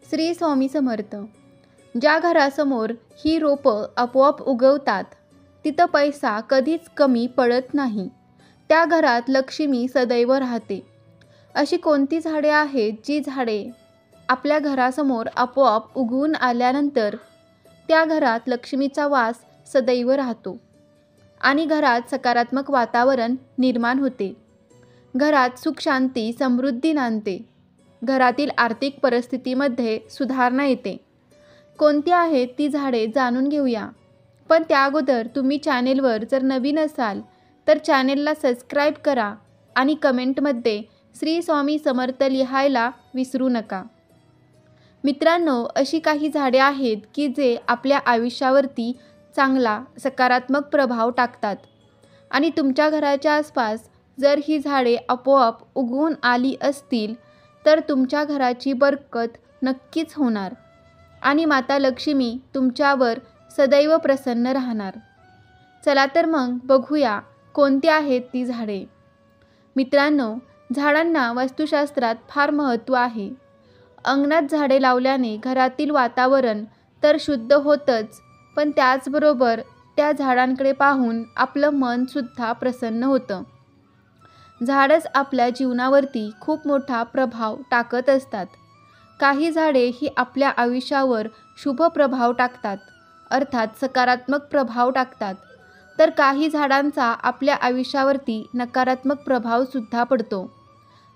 श्री स्वामी समर्थ. ज्या घरासमोर ही रोपं आपोआप उगवतात तिथं पैसा कधीच कमी पडत नाही. त्या घरात लक्ष्मी सदैव राहते. अशी कोणती झाडे आहेत जी झाडे आपल्या घरासमोर आपोआप उगवून आल्यानंतर त्या घरात लक्ष्मीचा वास सदैव राहतो आणि घरात सकारात्मक वातावरण निर्माण होते. घरात सुख शांती समृद्धी नांदते. घरातील आर्थिक परिस्थितीमध्ये सुधारणा येते. कोणती आहेत ती झाडे जाणून घेऊया. पण त्या अगोदर तुम्ही चॅनेलवर जर नवीन असाल तर चॅनेलला सबस्क्राईब करा आणि कमेंटमध्ये श्री स्वामी समर्थ लिहायला विसरू नका. मित्रांनो, अशी काही झाडे आहेत की जे आपल्या आयुष्यावरती चांगला सकारात्मक प्रभाव टाकतात आणि तुमच्या घराच्या आसपास जर ही झाडे आपोआप उगवून आली असतील तर तुमच्या घराची बरकत नक्कीच होणार आणि माता लक्ष्मी तुमच्यावर सदैव प्रसन्न राहणार. चला तर मग बघूया कोणती आहेत ती झाडे. मित्रांनो, झाडांना वास्तुशास्त्रात फार महत्त्व आहे. अंगणात झाडे लावल्याने घरातील वातावरण तर शुद्ध होतंच, पण त्याचबरोबर त्या झाडांकडे पाहून आपलं मनसुद्धा प्रसन्न होतं. झाडच आपल्या जीवनावरती खूप मोठा प्रभाव टाकत असतात. काही झाडे ही आपल्या आयुष्यावर शुभ प्रभाव टाकतात, अर्थात सकारात्मक प्रभाव टाकतात, तर काही झाडांचा आपल्या आयुष्यावरती नकारात्मक प्रभावसुद्धा पडतो.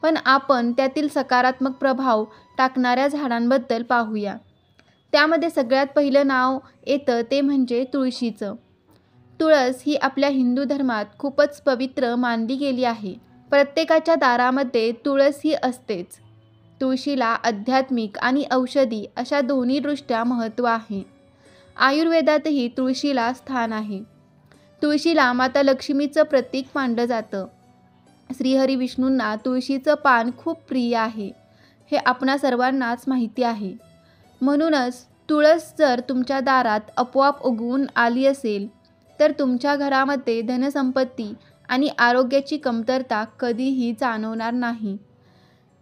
पण आपण त्यातील सकारात्मक प्रभाव टाकणाऱ्या झाडांबद्दल पाहूया. त्यामध्ये सगळ्यात पहिलं नाव येतं ते म्हणजे तुळशीचं. तुळस ही आपल्या हिंदू धर्मात खूपच पवित्र मानली गेली आहे. प्रत्येकाच्या दारामध्ये तुळस ही असतेच. तुळशीला आध्यात्मिक आणि औषधी अशा दोन्ही दृष्ट्या महत्त्व आहे. आयुर्वेदातही तुळशीला स्थान आहे. तुळशीला माता लक्ष्मीचं प्रतीक मानलं जातं. श्रीहरी विष्णूंना तुळशीचं पान खूप प्रिय आहे, हे आपणा सर्वांनाच माहिती आहे. म्हणूनच तुळस जर तुमच्या दारात आपोआप उगवून आली असेल तर तुमच्या घरामध्ये धनसंपत्ती आणि आरोग्याची कमतरता कधीही जाणवणार नाही.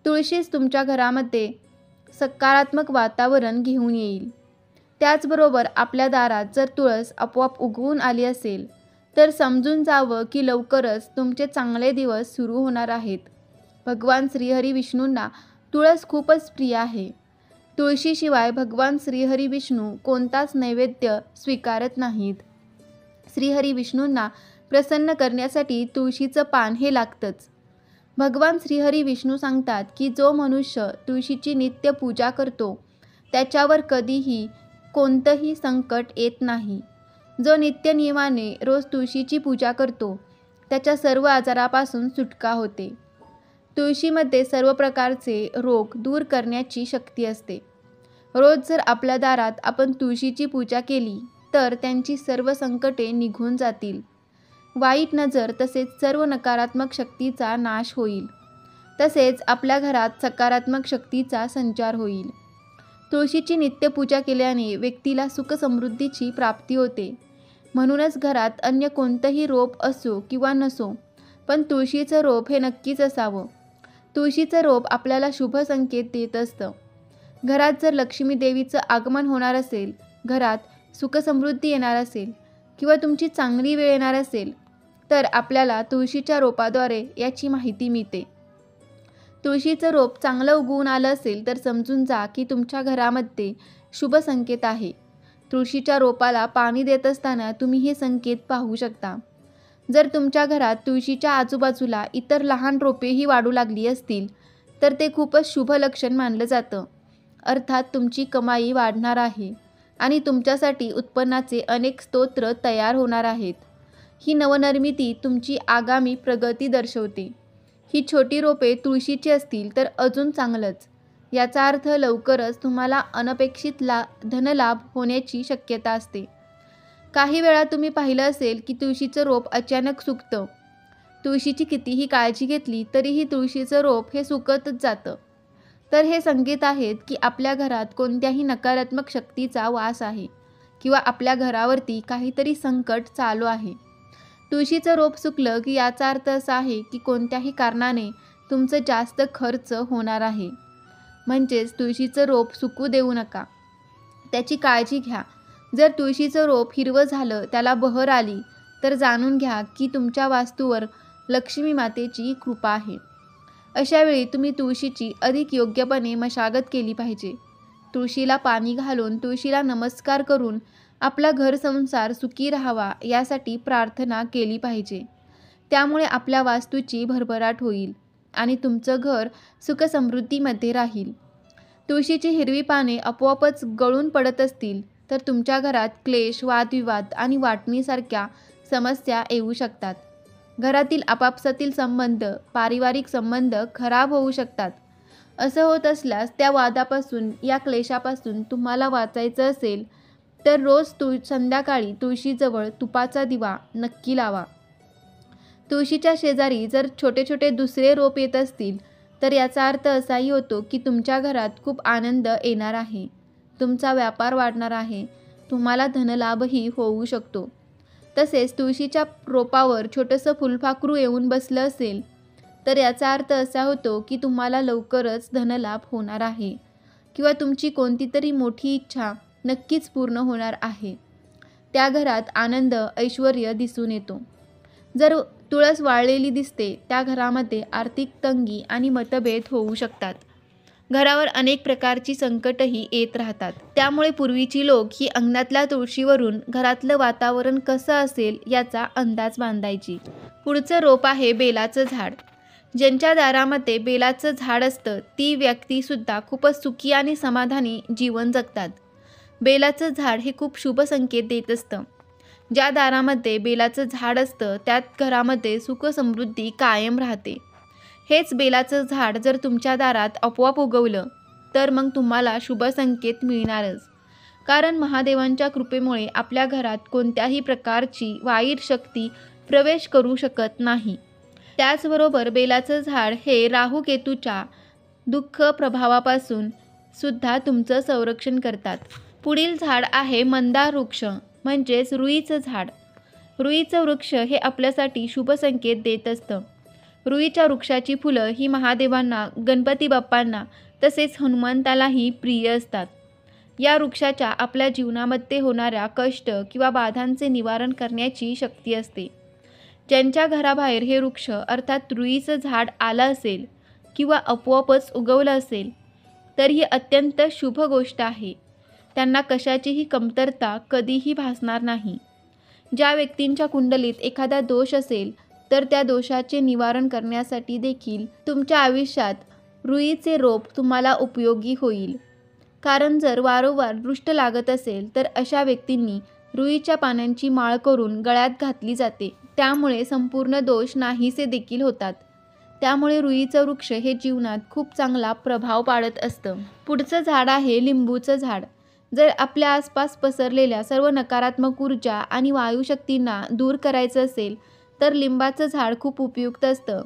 तुळशीच तुमच्या घरामध्ये सकारात्मक वातावरण घेऊन येईल. त्याचबरोबर आपल्या दारात जर तुळस आपोआप उगवून आली असेल तर समजून जावं की लवकरच तुमचे चांगले दिवस सुरू होणार आहेत. भगवान श्रीहरी विष्णूंना तुळस खूपच प्रिय आहे. तुळशीशिवाय भगवान श्रीहरी विष्णू कोणताच नैवेद्य स्वीकारत नाहीत. श्रीहरी विष्णूंना प्रसन्न करण्यासाठी तुळशीचं पान हे लागतंच. भगवान श्रीहरी विष्णू सांगतात की जो मनुष्य तुळशीची नित्य पूजा करतो त्याच्यावर कधीही कोणतंही संकट येत नाही. जो नित्य नियमाने रोज तुळशीची पूजा करतो त्याच्या सर्व आजारापासून सुटका होते. तुळशीमध्ये सर्व प्रकारचे रोग दूर करण्याची शक्ती असते. रोज जर आपल्या दारात आपण तुळशीची पूजा केली तर त्यांची सर्व संकटे निघून जातील. वाईट नजर तसेच सर्व नकारात्मक शक्तीचा नाश होईल. तसेच आपल्या घरात सकारात्मक शक्तीचा संचार होईल. तुळशीची नित्यपूजा केल्याने व्यक्तीला सुखसमृद्धीची प्राप्ती होते. म्हणूनच घरात अन्य कोणतंही रोप असो किंवा नसो, पण तुळशीचं रोप हे नक्कीच असावं. तुळशीचं रोप आपल्याला शुभ संकेत देत असतं. घरात जर लक्ष्मी देवीचं आगमन होणार असेल, घरात सुखसमृद्धी येणार असेल किंवा तुमची चांगली वेळ येणार असेल तर आपल्याला तुळशीच्या रोपाद्वारे याची माहिती मिळते. तुळशीचं रोप चांगलं उगवून आलं असेल तर समजून जा की तुमच्या घरामध्ये शुभ संकेत आहे. तुळशीच्या रोपाला पाणी देत असताना तुम्ही हे संकेत पाहू शकता. जर तुमच्या घरात तुळशीच्या आजूबाजूला इतर लहान रोपेही वाढू लागली असतील तर ते खूपच शुभ लक्षण मानलं जातं. अर्थात तुमची कमाई वाढणार आहे आणि तुमच्यासाठी उत्पन्नाचे अनेक स्तोत्र तयार होणार आहेत. ही नवनिर्मिती तुमची आगामी प्रगती दर्शवते. ही छोटी रोपे तुळशीची असतील तर अजून चांगलंच. याचा अर्थ लवकरच तुम्हाला अनपेक्षित धनलाभ होण्याची शक्यता असते. काही वेळा तुम्ही पाहिलं असेल की तुळशीचं रोप अचानक सुकतं. तुळशीची कितीही काळजी घेतली तरीही तुळशीचं रोप हे सुकतच जातं. तर हे संकेत आहेत की आपल्या घरात कोणत्याही नकारात्मक शक्तीचा वास आहे किंवा आपल्या घरावरती काहीतरी संकट चालू आहे. तुळशीचं रोप सुकलं की याचा अर्थ असा आहे की कोणत्याही कारणाने तुमचं जास्त खर्च होणार आहे. म्हणजेच तुळशीचं रोप सुकू देऊ नका, त्याची काळजी घ्या. जर तुळशीचं रोप हिरवं झालं, त्याला बहर आली, तर जाणून घ्या की तुमच्या वास्तूवर लक्ष्मी मातेची कृपा आहे. अशावेळी तुम्ही तुळशीची अधिक योग्यपणे मशागत केली पाहिजे. तुळशीला पाणी घालून, तुळशीला नमस्कार करून आपला घर संसार सुखी राहावा यासाठी प्रार्थना केली पाहिजे. त्यामुळे आपल्या वास्तूची भरभराट होईल आणि तुमचं घर सुखसमृद्धीमध्ये राहील. तुळशीची हिरवी पाने आपोआपच गळून पडत असतील तर तुमच्या घरात क्लेश, वादविवाद आणि वाटणीसारख्या समस्या येऊ शकतात. घरातील आपापसातील संबंध, पारिवारिक संबंध खराब होऊ शकतात. असं होत असल्यास त्या वादापासून, या क्लेशापासून तुम्हाला वाचायचं असेल तर रोज संध्याकाळी तुळशीजवळ तुपाचा दिवा नक्की लावा. तुळशीच्या शेजारी जर छोटे छोटे दुसरे रोप येत असतील तर याचा अर्थ असाही होतो की तुमच्या घरात खूप आनंद येणार आहे, तुमचा व्यापार वाढणार आहे, तुम्हाला धनलाभही होऊ शकतो. तसेच तुळशीच्या रोपावर छोटंसं फुलपाखरू येऊन बसलं असेल तर याचा अर्थ असा होतो की तुम्हाला लवकरच धनलाभ होणार आहे किंवा तुमची कोणती तरी मोठी इच्छा नक्कीच पूर्ण होणार आहे. त्या घरात आनंद, ऐश्वर्य दिसून येतो. जर तुळस वाळलेली दिसते, त्या घरामध्ये आर्थिक तंगी आणि मतभेद होऊ शकतात. घरावर अनेक प्रकारची संकटही येत राहतात. त्यामुळे पूर्वीची लोक ही अंगणातल्या तुळशीवरून घरातलं वातावरण कसं असेल याचा अंदाज बांधायची. पुढचं रोप आहे बेलाचं झाड. ज्यांच्या दारामध्ये बेलाचं झाड असतं ती व्यक्तीसुद्धा खूपच सुखी आणि समाधानी जीवन जगतात. बेलाचं झाड हे खूप शुभ संकेत देत असतं. ज्या दारामध्ये बेलाचं झाड असतं त्यात घरामध्ये सुख समृद्धी कायम राहते. हेच बेलाचं झाड जर तुमच्या दारात आपोआप उगवलं तर मग तुम्हाला शुभ संकेत मिळणारच. कारण महादेवांच्या कृपेमुळे आपल्या घरात कोणत्याही प्रकारची वाईट शक्ती प्रवेश करू शकत नाही. त्याचबरोबर बेलाचं झाड हे राहू केतूच्या दुःख प्रभावापासून सुद्धा तुमचं संरक्षण करतात. पुढील झाड आहे मंदार वृक्ष म्हणजेच रुईचं झाड. रुईचं वृक्ष हे आपल्यासाठी शुभ संकेत देत असतं. रुईच्या वृक्षाची फुलं ही महादेवांना, गणपती बाप्पांना तसेच हनुमंतालाही प्रिय असतात. या वृक्षाच्या आपल्या जीवनामध्ये होणाऱ्या कष्ट किंवा बाधांचे निवारण करण्याची शक्ती असते. ज्यांच्या घराबाहेर हे वृक्ष अर्थात रुईचं झाड आलं असेल किंवा आपोआपच उगवलं असेल तर ही अत्यंत शुभ गोष्ट आहे. त्यांना कशाचीही कमतरता कधीही भासणार नाही. ज्या व्यक्तींच्या कुंडलीत एखादा दोष असेल तर त्या दोषाचे निवारण करण्यासाठी देखील तुमच्या आयुष्यात रुईचे रोप तुम्हाला उपयोगी होईल. कारण जर वारंवार दृष्ट लागत असेल तर अशा व्यक्तींनी रुईच्या पानांची माळ करून गळ्यात घातली जाते. त्यामुळे संपूर्ण दोष नाहीसे देखील होतात. त्यामुळे रुईचं वृक्ष हे जीवनात खूप चांगला प्रभाव पाडत असतं. पुढचं झाड आहे लिंबूचं झाड. जर आपल्या आसपास पसरलेल्या सर्व नकारात्मक ऊर्जा आणि वायुशक्तींना दूर करायचं असेल तर लिंबाचं झाड खूप उपयुक्त असतं.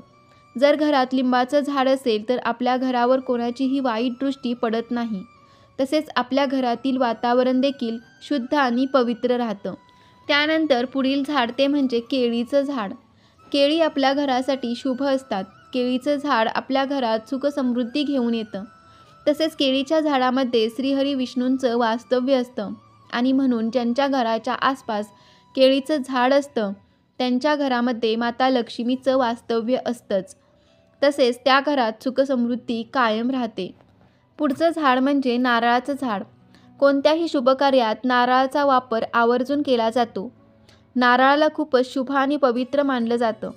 जर घरात लिंबाचं झाड असेल तर आपल्या घरावर कोणाचीही वाईट दृष्टी पडत नाही. तसेच आपल्या घरातील वातावरण देखील शुद्ध आणि पवित्र राहतं. त्यानंतर पुढील झाड ते म्हणजे केळीचं झाड. केळी आपल्या घरासाठी शुभ असतात. केळीचं झाड आपल्या घरात सुखसमृद्धी घेऊन येतं. तसेच केळीच्या झाडामध्ये श्रीहरी विष्णूंचं वास्तव्य असतं आणि म्हणून ज्यांच्या घराच्या आसपास केळीचं झाड असतं त्यांच्या घरामध्ये माता लक्ष्मीचं वास्तव्य असतंच. तसेच त्या घरात सुखसमृद्धी कायम राहते. पुढचं झाड म्हणजे नारळाचं झाड. कोणत्याही शुभकार्यात नारळाचा वापर आवर्जून केला जातो. नारळाला खूपच शुभ आणि पवित्र मानलं जातं.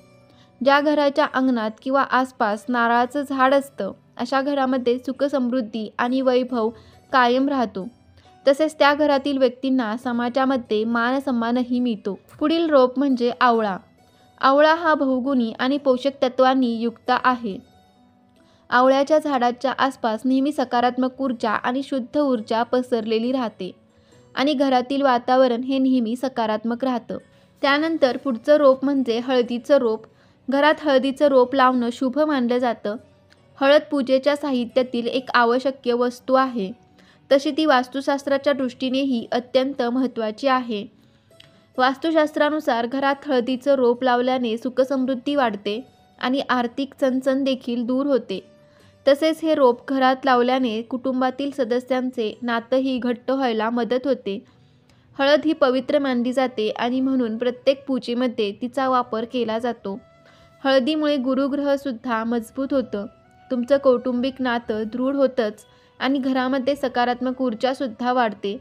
ज्या घराच्या अंगणात किंवा आसपास नारळाचं झाड असतं अशा घरामध्ये सुखसमृद्धी आणि वैभव कायम राहतो. तसेच त्या घरातील व्यक्तींना समाजामध्ये मान सन्मानही मिळतो. पुढील रोप म्हणजे आवळा. आवळा हा बहुगुणी आणि पोषक तत्वांनी युक्त आहे. आवळ्याच्या झाडाच्या आसपास नेहमी सकारात्मक ऊर्जा आणि शुद्ध ऊर्जा पसरलेली राहते आणि घरातील वातावरण हे नेहमी सकारात्मक राहतं. त्यानंतर पुढचं रोप म्हणजे हळदीचं रोप. घरात हळदीचं रोप लावणं शुभ मानलं जातं. हळद पूजेच्या साहित्यातील एक आवश्यक वस्तू आहे. तशी ती वास्तुशास्त्राच्या दृष्टीनेही अत्यंत महत्त्वाची आहे. वास्तुशास्त्रानुसार घरात हळदीचं रोप लावल्याने सुखसमृद्धी वाढते आणि आर्थिक चणचण देखील दूर होते. तसेच हे रोप घरात लावल्याने कुटुंबातील सदस्यांचे नातंही घट्ट व्हायला मदत होते. हळद ही पवित्र मानली जाते आणि म्हणून प्रत्येक पूजेमध्ये तिचा वापर केला जातो. हळदीमुळे गुरुग्रहसुद्धा मजबूत होतं. तुमचं कौटुंबिक नातं दृढ होतंच आणि घरामध्ये सकारात्मक ऊर्जासुद्धा वाढते.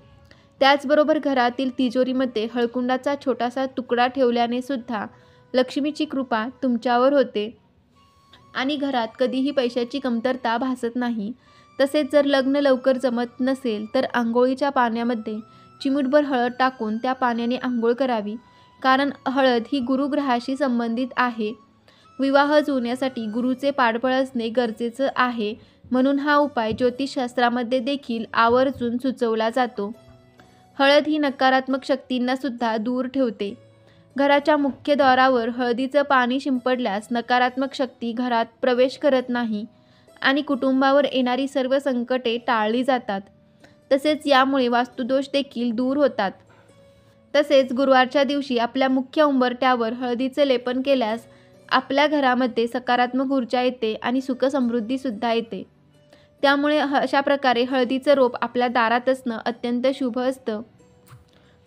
त्याचबरोबर घरातील तिजोरीमध्ये हळकुंडाचा छोटासा तुकडा ठेवल्याने सुद्धा लक्ष्मीची कृपा तुमच्यावर होते आणि घरात कधीही पैशाची कमतरता भासत नाही. तसेच जर लग्न लवकर जमत नसेल तर आंघोळीच्या पाण्यामध्ये चिमूटभर हळद टाकून त्या पाण्याने आंघोळ करावी, कारण हळद ही गुरुग्रहाशी संबंधित आहे. विवाह जुळण्यासाठी गुरुचे पाठबळ असणे गरजेचं आहे, म्हणून हा उपाय ज्योतिषशास्त्रामध्ये देखील आवर्जून सुचवला जातो. हळद ही नकारात्मक शक्तींना सुद्धा दूर ठेवते. घराच्या मुख्य द्वारावर हळदीचं पाणी शिंपडल्यास नकारात्मक शक्ती घरात प्रवेश करत नाही आणि कुटुंबावर येणारी सर्व संकटे टाळली जातात. तसेच यामुळे वास्तुदोष देखील दूर होतात. तसेच गुरुवारच्या दिवशी आपल्या मुख्य उंबरठ्यावर हळदीचे लेपन केल्यास आपल्या घरामध्ये सकारात्मक ऊर्जा येते आणि सुखसमृद्धीसुद्धा येते. त्यामुळे अशा प्रकारे हळदीचं रोप आपल्या दारात असणं अत्यंत शुभ असतं.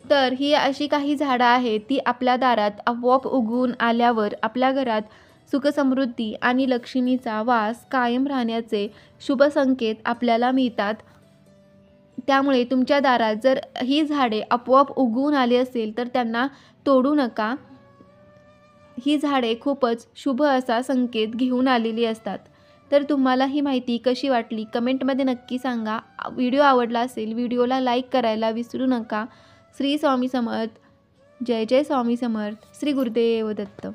तर ही अशी काही झाडं आहेत ती आपल्या दारात आपोआप उगवून आल्यावर आपल्या घरात सुखसमृद्धी आणि लक्ष्मीचा वास कायम राहण्याचे शुभ संकेत आपल्याला मिळतात. त्यामुळे तुमच्या दारात जर ही झाडे आपोआप उगवून आली असेल तर त्यांना तोडू नका. ही झाडे खूपच शुभ असा संकेत घेऊन आलेली असतात. तर तुम्हाला ही माहिती कशी वाटली कमेंटमध्ये नक्की सांगा. व्हिडिओ आवडला असेल व्हिडिओला लाईक करायला विसरू नका. श्री स्वामी समर्थ. जय जय स्वामी समर्थ. श्री गुरुदेव दत्त.